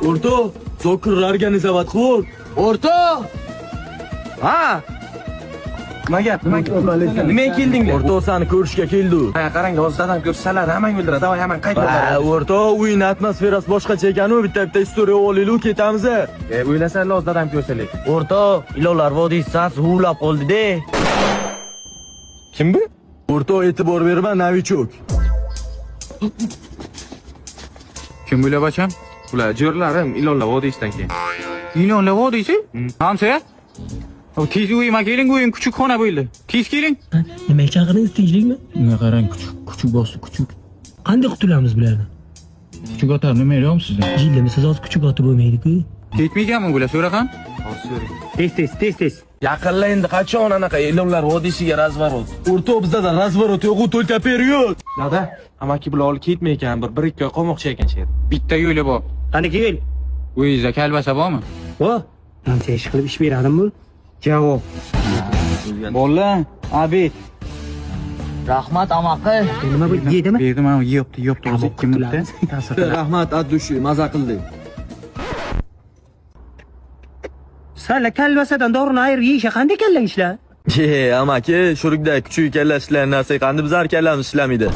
O'rto, zo'kir organizovat qil. O'rto! Ha! Nima gap? Nimaga keldinglar? O'rto seni ko'rishga keldi. Ha, qarang, hozirdan ko'rsalar, hamma o'ldiradi. Davay, hamma qaytadan. O'rto, o'yin atmosferasi boshqacha ekan-ku, bitta istoriya olaylik, ketamiz. O'ylasanlar, hozirdan ko'rsalik. O'rta, ilonlar vodiysi huvlab qoldi-da. Kim bu? O'rto, e'tibor berma, novichok. Kim bo'la bacham? Ular jo'rlarim ilonlar vodiysidan keyin. İlonlar vodiysi? Hamsa? O tez uyuma keling, uyim küçük xona bo'ldi. Tez keling. Nima chaqiringiz tinchlikmi? Nima qarang, küçük boss, küçük. Qanday qutulamiz bularni? Küçük otar nima deyapsiz sizlar? Jillimisiz hozir kuchuk otib bo'lmaydi-ku. Ketmayganmi bular so'raqam? Tez. Yaqinla endi qachon anaqa ilonlar vodiysiga razvorot. O'rto, bizda razvorot yo'q, to'lta period. Dada, amaki bular olib ketmay ekan, bir ikki oy qolmoqchi ekan sher. Bitta yo'li bor. Qani kel. Uyingizda kalbasa bormi? Vo. Ancha ish qilib ish beradimmi? Javob. Bola, Abid. Rahmat amaqi. Nima bu yedimi? Berdim, men yeyapti, o'zi 2 minutda. Rahmat, Addushi, maza qildik. Sala kalbasadan dorini ayirib yeyishga qanday kallang ishlar? Amaki, shurikda kuchuk kalla ishlaydigan narsa qanday bizlar kallamiz ishlamaydi.